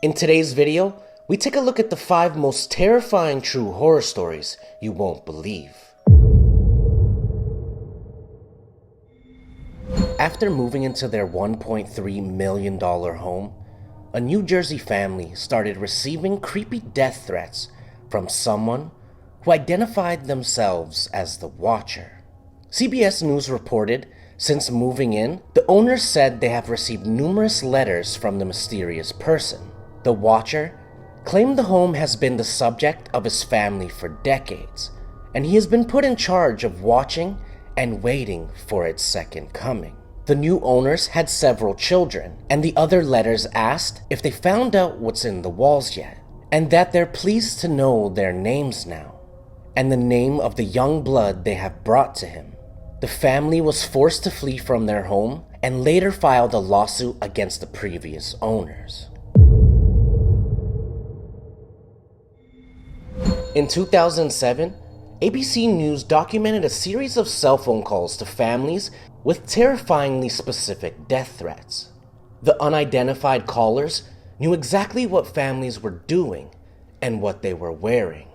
In today's video, we take a look at the 5 most terrifying true horror stories you won't believe. After moving into their $1.3 million home, a New Jersey family started receiving creepy death threats from someone who identified themselves as the Watcher. CBS News reported, since moving in, the owners said they have received numerous letters from the mysterious person. The Watcher claimed the home has been the subject of his family for decades, and he has been put in charge of watching and waiting for its second coming. The new owners had several children, and the other letters asked if they found out what's in the walls yet, and that they're pleased to know their names now, and the name of the young blood they have brought to him. The family was forced to flee from their home and later filed a lawsuit against the previous owners. In 2007, ABC News documented a series of cell phone calls to families with terrifyingly specific death threats. The unidentified callers knew exactly what families were doing and what they were wearing.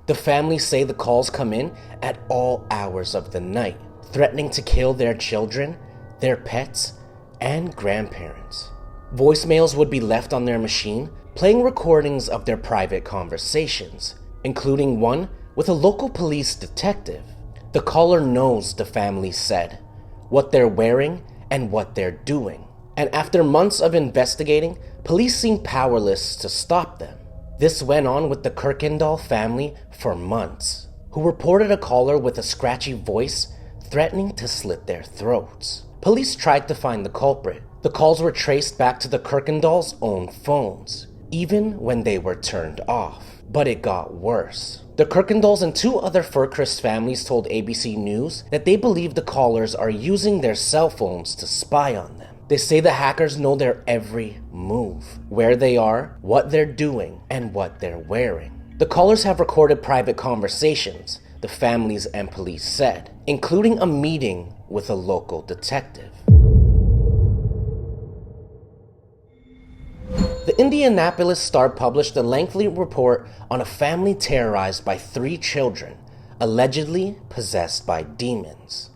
The families say the calls come in at all hours of the night, threatening to kill their children, their pets, and grandparents. Voicemails would be left on their machine, playing recordings of their private conversations, including one with a local police detective. The caller knows, the family said, what they're wearing and what they're doing. And after months of investigating, police seemed powerless to stop them. This went on with the Kirkendall family for months, who reported a caller with a scratchy voice threatening to slit their throats. Police tried to find the culprit. The calls were traced back to the Kirkendalls' own phones, even when they were turned off. But it got worse. The Kirkendalls and 2 other Fircrest families told ABC News that they believe the callers are using their cell phones to spy on them. They say the hackers know their every move, where they are, what they're doing, and what they're wearing. The callers have recorded private conversations, the families and police said, including a meeting with a local detective. The Indianapolis Star published a lengthy report on a family terrorized by 3 children, allegedly possessed by demons.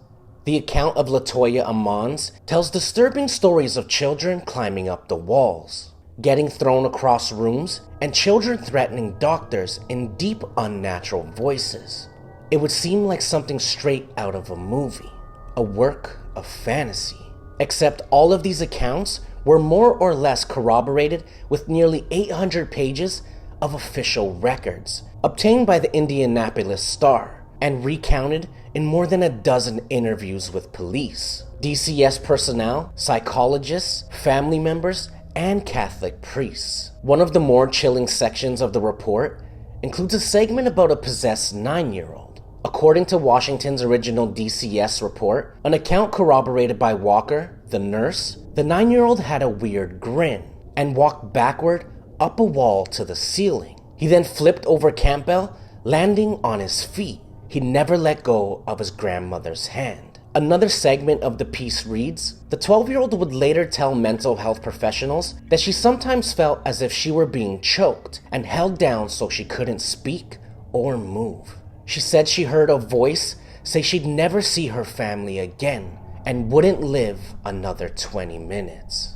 The account of Latoya Ammons tells disturbing stories of children climbing up the walls, getting thrown across rooms, and children threatening doctors in deep, unnatural voices. It would seem like something straight out of a movie, a work of fantasy. Except all of these accounts were more or less corroborated with nearly 800 pages of official records obtained by the Indianapolis Star and recounted in more than a dozen interviews with police, DCS personnel, psychologists, family members, and Catholic priests. One of the more chilling sections of the report includes a segment about a possessed 9-year-old. According to Washington's original DCS report, an account corroborated by Walker, the nurse, the 9-year-old had a weird grin and walked backward up a wall to the ceiling. He then flipped over Campbell, landing on his feet. He never let go of his grandmother's hand. Another segment of the piece reads, the 12-year-old would later tell mental health professionals that she sometimes felt as if she were being choked and held down so she couldn't speak or move. She said she heard a voice say she'd never see her family again and wouldn't live another 20 minutes.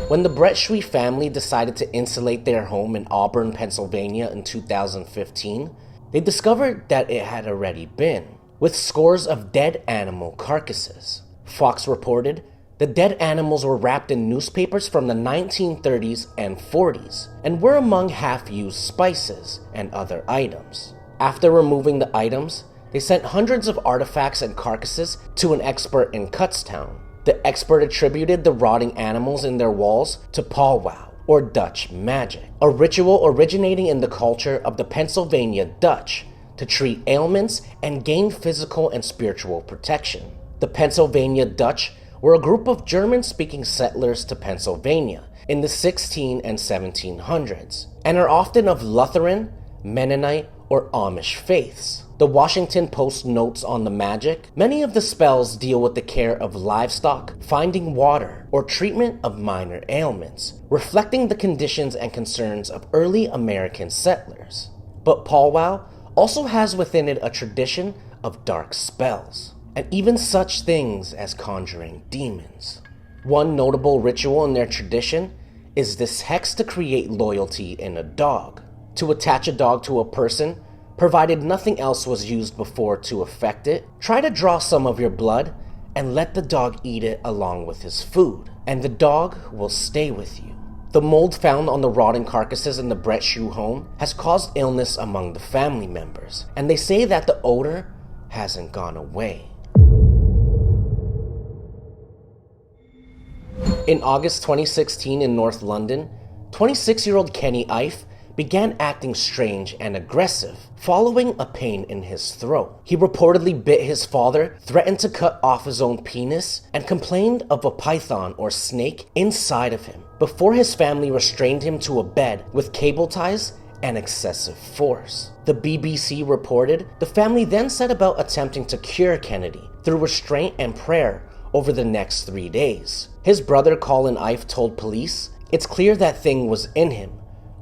When the Brett Shui family decided to insulate their home in Auburn, Pennsylvania in 2015, they discovered that it had already been, with scores of dead animal carcasses. Fox reported the dead animals were wrapped in newspapers from the 1930s and 40s and were among half-used spices and other items. After removing the items, they sent hundreds of artifacts and carcasses to an expert in Kutztown. The expert attributed the rotting animals in their walls to powwow, or Dutch magic, a ritual originating in the culture of the Pennsylvania Dutch to treat ailments and gain physical and spiritual protection. The Pennsylvania Dutch were a group of German-speaking settlers to Pennsylvania in the 16 and 1700s, and are often of Lutheran, Mennonite, or Amish faiths. The Washington Post notes on the magic, many of the spells deal with the care of livestock, finding water, or treatment of minor ailments, reflecting the conditions and concerns of early American settlers. But powwow also has within it a tradition of dark spells, and even such things as conjuring demons. One notable ritual in their tradition is this hex to create loyalty in a dog. To attach a dog to a person, provided nothing else was used before to effect it, try to draw some of your blood and let the dog eat it along with his food, and the dog will stay with you. The mold found on the rotten carcasses in the Brett Shue home has caused illness among the family members, and they say that the odor hasn't gone away. In August 2016 in North London, 26-year-old Kenny Ife began acting strange and aggressive following a pain in his throat. He reportedly bit his father, threatened to cut off his own penis, and complained of a python or snake inside of him before his family restrained him to a bed with cable ties and excessive force. The BBC reported the family then set about attempting to cure Kennedy through restraint and prayer over the next 3 days. His brother Colin Ife told police, "It's clear that thing was in him.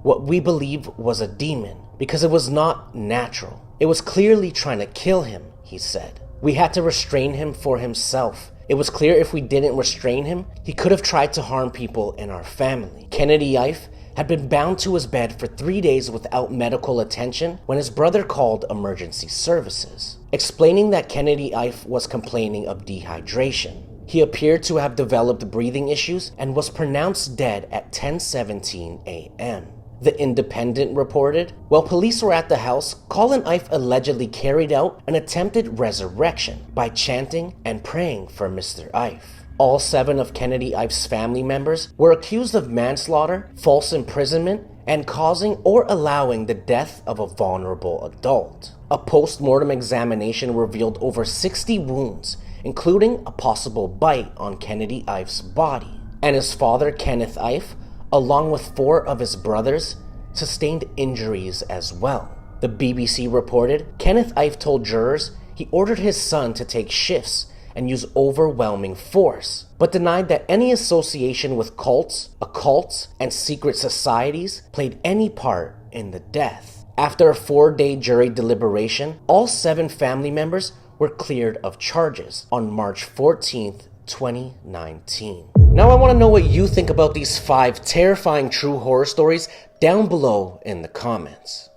What we believe was a demon, because it was not natural. It was clearly trying to kill him," he said. "We had to restrain him for himself. It was clear if we didn't restrain him, he could have tried to harm people in our family." Kennedy Ife had been bound to his bed for 3 days without medical attention when his brother called emergency services, explaining that Kennedy Ife was complaining of dehydration. He appeared to have developed breathing issues and was pronounced dead at 10:17 a.m. The Independent reported, while police were at the house, Colin Ife allegedly carried out an attempted resurrection by chanting and praying for Mr. Ife. All 7 of Kennedy Ife's family members were accused of manslaughter, false imprisonment, and causing or allowing the death of a vulnerable adult. A post-mortem examination revealed over 60 wounds, including a possible bite on Kennedy Ife's body. And his father, Kenneth Ife, along with 4 of his brothers, sustained injuries as well. The BBC reported Kenneth Ife told jurors he ordered his son to take shifts and use overwhelming force, but denied that any association with cults, occults, and secret societies played any part in the death. After a 4-day jury deliberation, all 7 family members were cleared of charges on March 14th, 2019. Now I want to know what you think about these 5 terrifying true horror stories down below in the comments.